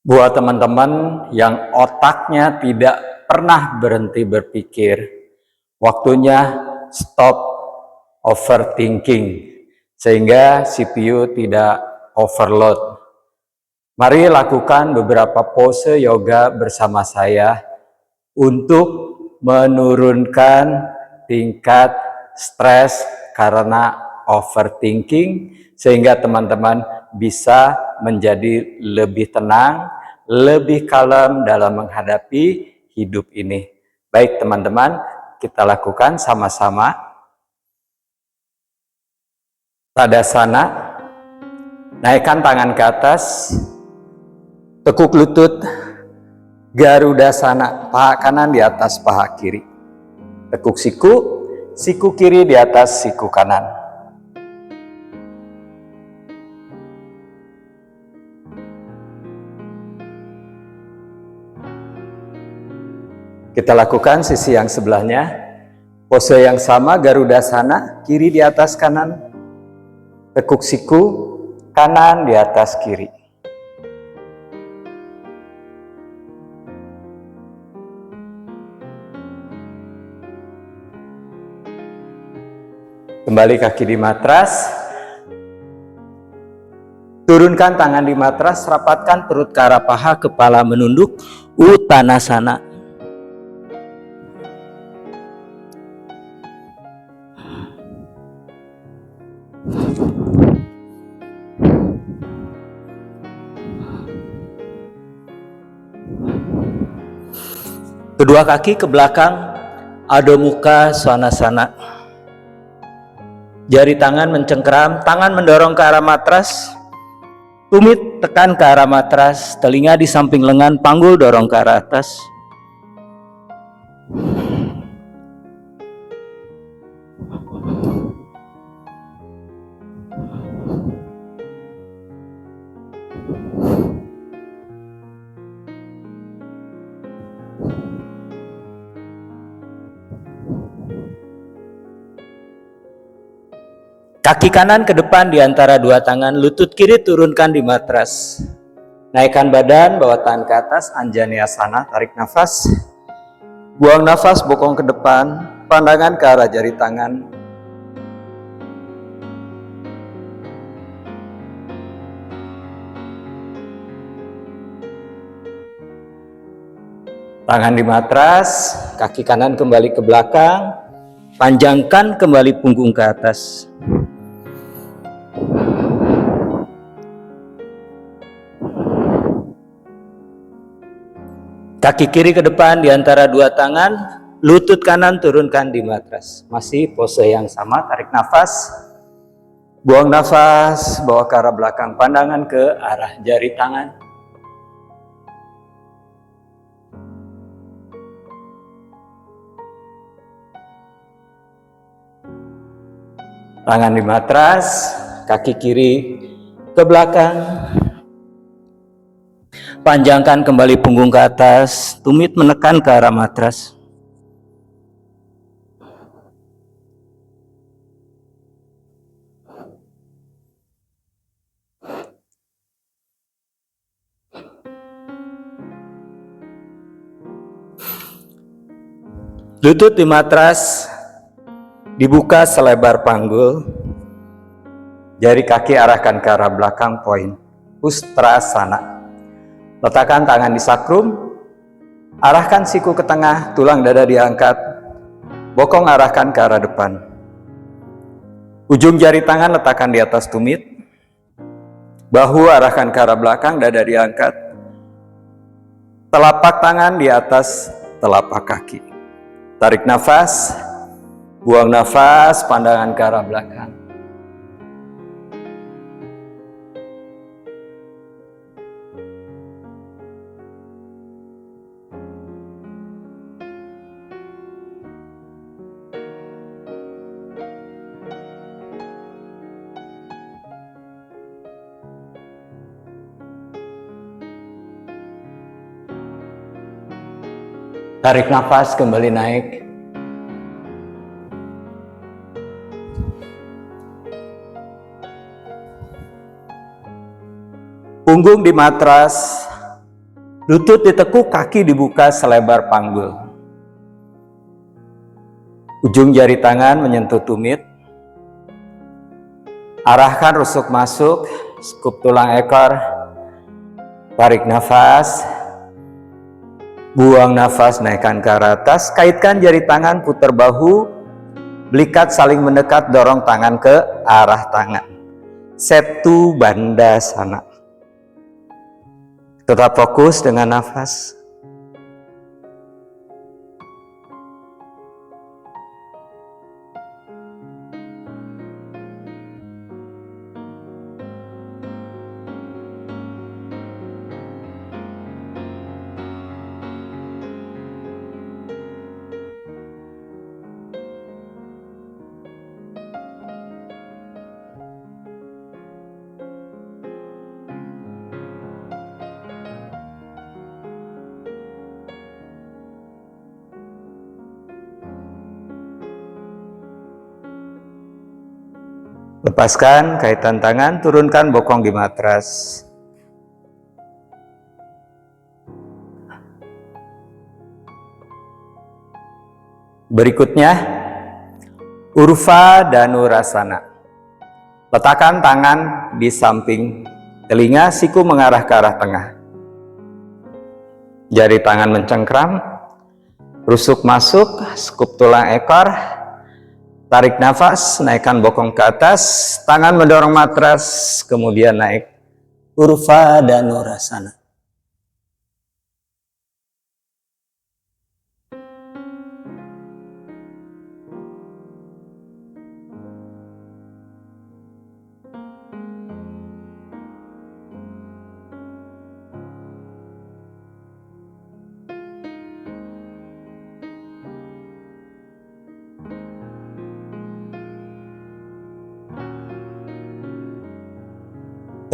Buat teman-teman yang otaknya tidak pernah berhenti berpikir, waktunya stop overthinking sehingga CPU tidak overload. Mari lakukan beberapa pose yoga bersama saya untuk menurunkan tingkat stres karena overthinking sehingga teman-teman bisa menjadi lebih tenang, lebih kalem dalam menghadapi hidup ini. Baik teman-teman, kita lakukan sama-sama. Tadasana, naikkan tangan ke atas, tekuk lutut, Garudasana, paha kanan di atas paha kiri. Tekuk siku, siku kiri di atas siku kanan. Kita lakukan sisi yang sebelahnya. Pose yang sama, Garudasana, kiri di atas kanan. Tekuk siku, kanan di atas kiri. Kembali kaki di matras. Turunkan tangan di matras, rapatkan perut ke arah paha, kepala menunduk, Uttanasana. Kedua kaki ke belakang, Adho Mukha Svanasana. Jari tangan mencengkeram, tangan mendorong ke arah matras, tumit tekan ke arah matras, telinga di samping lengan, panggul dorong ke arah atas. Kaki kanan ke depan di antara dua tangan, lutut kiri turunkan di matras. Naikkan badan, bawa tangan ke atas, Anjaneyasana, tarik nafas. Buang nafas, bokong ke depan, pandangan ke arah jari tangan. Tangan di matras, kaki kanan kembali ke belakang, panjangkan kembali punggung ke atas. Kaki kiri ke depan di antara dua tangan, lutut kanan turunkan di matras. Masih pose yang sama, tarik nafas, buang nafas, bawa ke arah belakang, pandangan ke arah jari tangan. Tangan di matras, kaki kiri ke belakang. Panjangkan kembali punggung ke atas, tumit menekan ke arah matras. Lutut di matras, dibuka selebar panggul. Jari kaki arahkan ke arah belakang, poin Ustrasana. Letakkan tangan di sakrum, arahkan siku ke tengah, tulang dada diangkat, bokong arahkan ke arah depan. Ujung jari tangan letakkan di atas tumit, bahu arahkan ke arah belakang, dada diangkat, telapak tangan di atas telapak kaki. Tarik nafas, buang nafas, pandangan ke arah belakang. Tarik nafas, kembali naik. Punggung di matras, Lutut ditekuk, kaki dibuka selebar panggul. Ujung jari tangan menyentuh tumit. Arahkan rusuk masuk, skup tulang ekor. Tarik nafas. Buang nafas, naikkan ke arah atas. Kaitkan jari tangan, putar bahu. Belikat saling mendekat, dorong tangan ke arah tangan. Setu Bandhasana. Tetap fokus dengan nafas. Lepaskan kaitan tangan, turunkan bokong di matras. Berikutnya, Urva Dhanurasana. Letakkan tangan di samping telinga, siku mengarah ke arah tengah. Jari tangan mencengkram, rusuk masuk, skup tulang ekor. Tarik nafas, naikkan bokong ke atas, tangan mendorong matras, kemudian naik. Urva Dhanurasana.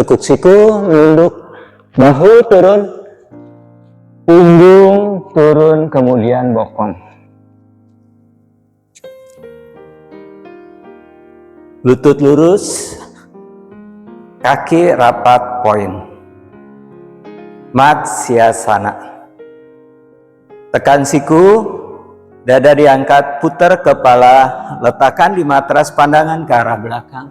Tekuk siku, menunduk, bahu turun, punggung turun, kemudian bokong. Lutut lurus, kaki rapat poin. Matsyasana. Tekan siku, dada diangkat, putar kepala, letakkan di matras, pandangan ke arah belakang.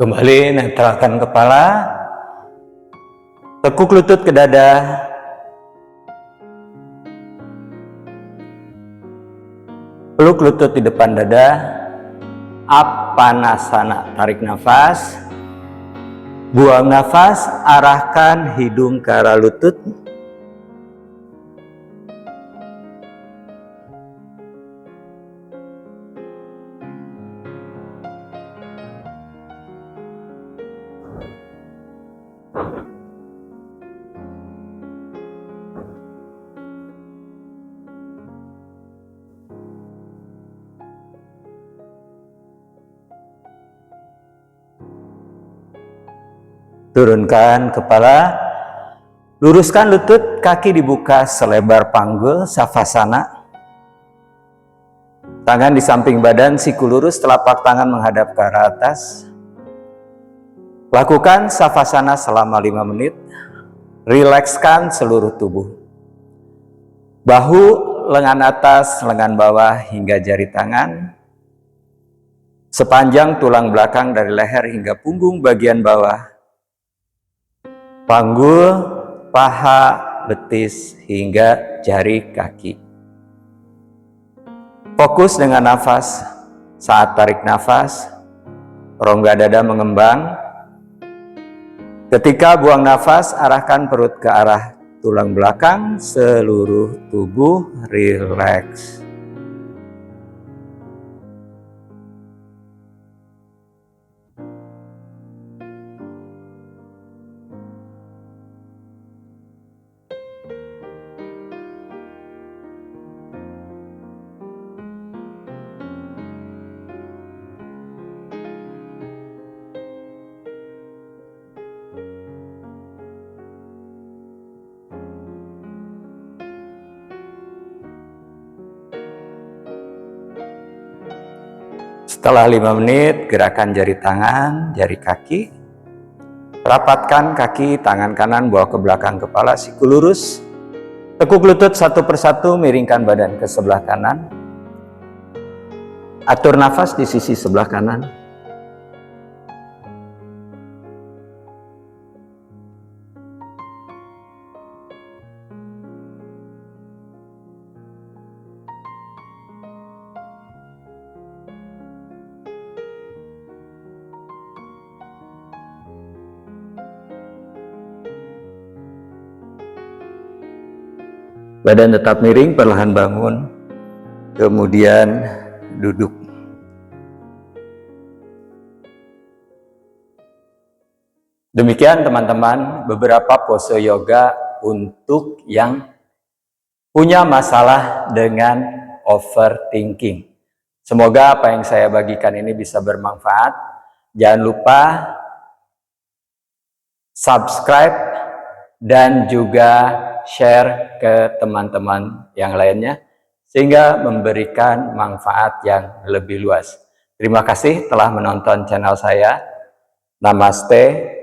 Kembali netralkan kepala, tekuk lutut ke dada, peluk lutut di depan dada, Apanasana. Tarik nafas, buang nafas, arahkan hidung ke arah lutut. Turunkan kepala, luruskan lutut, kaki dibuka selebar panggul, Savasana. Tangan di samping badan, siku lurus, telapak tangan menghadap ke arah atas. Lakukan Savasana selama 5 menit. Rilekskan seluruh tubuh. Bahu, lengan atas, lengan bawah, hingga jari tangan. Sepanjang tulang belakang dari leher hingga punggung bagian bawah. Panggul, paha, betis, hingga jari kaki. Fokus dengan nafas. Saat tarik nafas, rongga dada mengembang. Ketika buang nafas, arahkan perut ke arah tulang belakang, seluruh tubuh rileks. Setelah 5 menit, gerakan jari tangan, jari kaki. Rapatkan kaki, tangan kanan bawa ke belakang kepala, siku lurus. Tekuk lutut satu persatu, miringkan badan ke sebelah kanan. Atur nafas di sisi sebelah kanan. Badan tetap miring, perlahan bangun, kemudian duduk. Demikian teman-teman, beberapa pose yoga untuk yang punya masalah dengan overthinking. Semoga apa yang saya bagikan ini bisa bermanfaat. Jangan lupa subscribe dan juga share ke teman-teman yang lainnya sehingga memberikan manfaat yang lebih luas. Terima kasih telah menonton channel saya. Namaste.